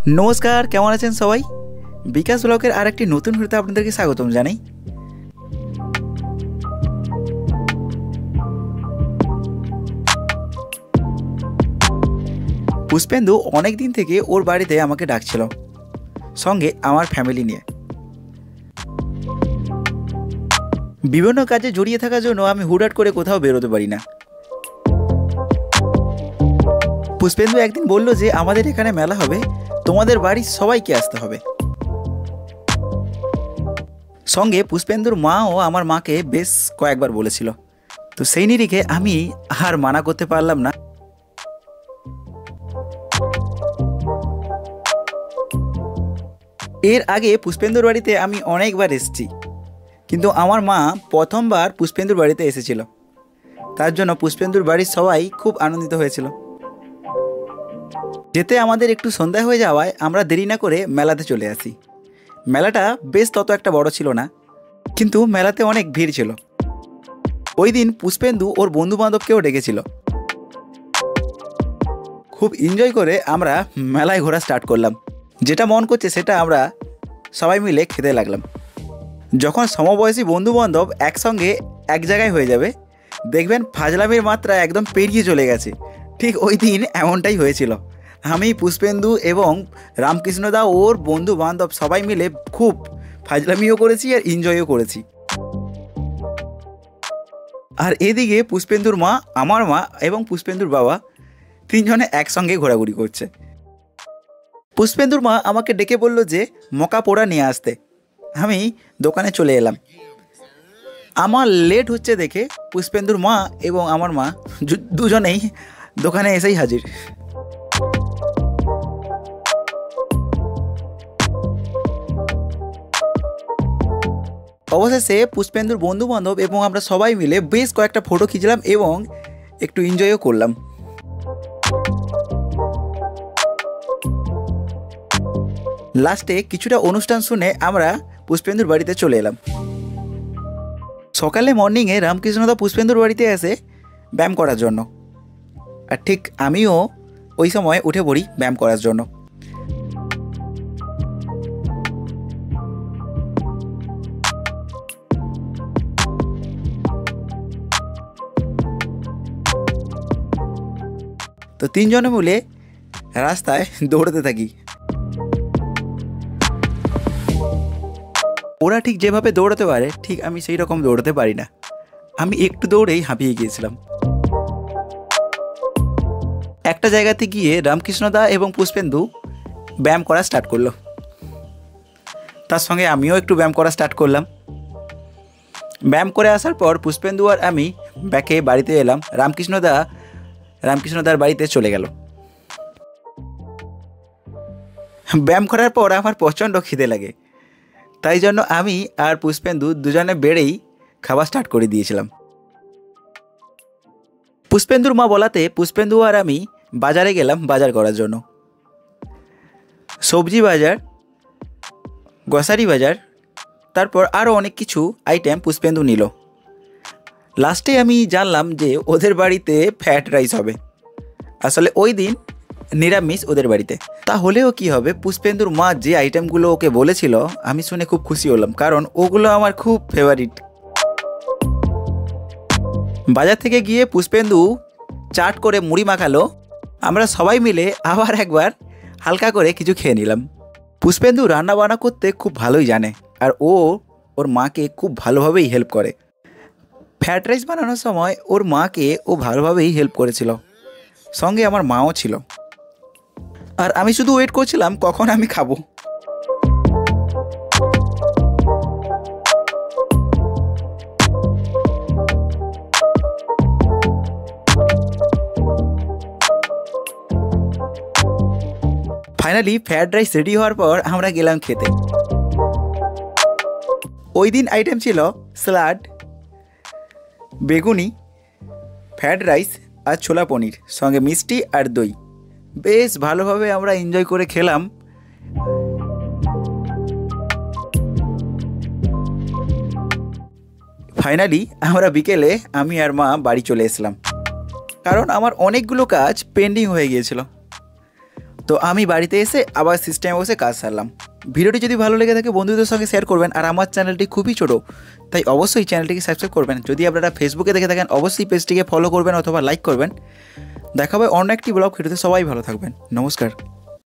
नमस्कार केमन आছেন সবাই বিকাশ ব্লগের আরেকটি নতুন ভিডিওতে আপনাদেরকে স্বাগতম জানাই। পুষ্পেন্দু অনেক দিন থেকে ওর বাড়িতে আমাকে ডাকছিল, সঙ্গে আমার ফ্যামিলি নিয়ে। বিভিন্ন কাজে জড়িয়ে থাকার জন্য আমি হুটহাট করে কোথাও বেরোতে পারি না। পুষ্পেন্দু একদিন বলল যে আমাদের এখানে মেলা হবে, তোমাদের বাড়ির সবাইকে আসতে হবে। সঙ্গে পুষ্পেন্দুর মাও আমার মাকে বেশ কয়েকবার বলেছিল, তো সেই নিরিখে আমি আর মানা করতে পারলাম না। এর আগে পুষ্পেন্দুর বাড়িতে আমি অনেকবার এসেছি, কিন্তু আমার মা প্রথমবার পুষ্পেন্দুর বাড়িতে এসেছিল। তার জন্য পুষ্পেন্দুর বাড়ির সবাই খুব আনন্দিত হয়েছিল। যেতে আমাদের একটু সন্ধ্যা হয়ে যাওয়ায় আমরা দেরি না করে মেলাতে চলে আসি। মেলাটা বেশ তত একটা বড় ছিল না, কিন্তু মেলাতে অনেক ভিড় ছিল। ওই দিন পুষ্পেন্দু ওর বন্ধু বান্ধবকেও ডেকেছিল। খুব এনজয় করে আমরা মেলায় ঘোরা স্টার্ট করলাম। যেটা মন করছে সেটা আমরা সবাই মিলে খেতে লাগলাম। যখন সমবয়সী বন্ধু বান্ধব একসঙ্গে এক জায়গায় হয়ে যাবে, দেখবেন ফাজলামির মাত্রা একদম পেরিয়ে চলে গেছে। ঠিক ওই দিন এমনটাই হয়েছিল। আমি, পুষ্পেন্দু এবং রামকৃষ্ণদা ওর বন্ধু বান্ধব সবাই মিলে খুব ফাজলামিও করেছি আর এনজয়ও করেছি। আর এদিকে পুষ্পেন্দুর মা, আমার মা এবং পুষ্পেন্দুর বাবা তিনজনে একসঙ্গে ঘোরাঘুরি করছে। পুষ্পেন্দুর মা আমাকে ডেকে বলল যে মকা পোড়া নিয়ে আসতে। আমি দোকানে চলে এলাম। আমার লেট হচ্ছে দেখে পুষ্পেন্দুর মা এবং আমার মা দুজনেই দোকানে এসেই হাজির। অবশেষে পুষ্পেন্দুর বন্ধু বান্ধব এবং আমরা সবাই মিলে বেশ কয়েকটা ফটো খিঁচলাম এবং একটু এনজয়ও করলাম। লাস্টে কিছুটা অনুষ্ঠান শুনে আমরা পুষ্পেন্দুর বাড়িতে চলে এলাম। সকালে মর্নিংয়ে রামকৃষ্ণদা পুষ্পেন্দুর বাড়িতে এসে ব্যায়াম করার জন্য, আর ঠিক আমিও ওই সময় উঠে পড়ি ব্যায়াম করার জন্য। তো তিনজনে মিলে রাস্তায় দৌড়াতে থাকি। ওরা ঠিক যেভাবে দৌড়াতে পারে ঠিক আমি সেই রকম দৌড়াতে পারি না। আমি একটু দৌড়েই হাঁপিয়ে গিয়েছিলাম। একটা জায়গাতে গিয়ে রামকৃষ্ণদা এবং পুষ্পেন্দু ব্যায়াম করা স্টার্ট করলো। তার সঙ্গে আমিও একটু ব্যায়াম করা স্টার্ট করলাম। ব্যায়াম করে আসার পর পুষ্পেন্দু আর আমি ব্যাকে বাড়িতে এলাম। রামকৃষ্ণদার বাড়িতে চলে গেল। ব্যায়াম করার পর আমার প্রচণ্ড খিদে লাগে, তাই জন্য আমি আর পুষ্পেন্দু দুজনে বেড়েই খাওয়া স্টার্ট করে দিয়েছিলাম। পুষ্পেন্দুর মা বলাতে পুষ্পেন্দু আর আমি বাজারে গেলাম বাজার করার জন্য। সবজি বাজার, গ্রসারি বাজার, তারপর আরও অনেক কিছু আইটেম পুষ্পেন্দু নিল। লাস্টে আমি জানলাম যে ওদের বাড়িতে ফ্রাইড রাইস হবে। আসলে ওই দিন নিরামিষ ওদের বাড়িতে। তাহলেও কি হবে, পুষ্পেন্দুর মা যে আইটেমগুলো ওকে বলেছিল আমি শুনে খুব খুশি হলাম, কারণ ওগুলো আমার খুব ফেভারিট। বাজার থেকে গিয়ে পুষ্পেন্দু চাট করে মুড়ি মাখালো। আমরা সবাই মিলে আবার একবার হালকা করে কিছু খেয়ে নিলাম। পুষ্পেন্দু রান্না বান্না করতে খুব ভালোই জানে, আর ওর মাকে খুব ভালোভাবেই হেল্প করে। ফ্রাইড রাইস বানানোর সময় ওর মাকে ও ভালোভাবেই হেল্প করেছিল, সঙ্গে আমার মাও ছিল। আর আমি শুধু ওয়েট করছিলাম কখন আমি খাবো। ফাইনালি ফ্রায়েড রাইস রেডি হওয়ার পর আমরা গেলাম খেতে। ওই দিন আইটেম ছিল স্যালাড, বেগুনি, ফ্রায়েড রাইস আর ছোলা পনির, সঙ্গে মিষ্টি আর দই। বেশ ভালোভাবে আমরা এনজয় করে খেলাম। ফাইনালি আমরা বিকেলে আমি আর মা বাড়ি চলে এসলাম, কারণ আমার অনেকগুলো কাজ পেন্ডিং হয়ে গিয়েছিল। তো আমি বাড়িতে এসে আবার সিস্টেমে বসে কাজ সারলাম। ভিডিওটি যদি ভালো লেগে থাকে বন্ধুদের সঙ্গে শেয়ার করবেন। আর আমার চ্যানেলটি খুবই ছোটো, তাই অবশ্যই চ্যানেলটিকে সাবস্ক্রাইব করবেন। যদি আপনারা ফেসবুকে দেখে থাকেন অবশ্যই পেজটিকে ফলো করবেন অথবা লাইক করবেন। দেখা হবে অন্য একটি ব্লগ ভিডিওতে। সবাই ভালো থাকবেন। নমস্কার।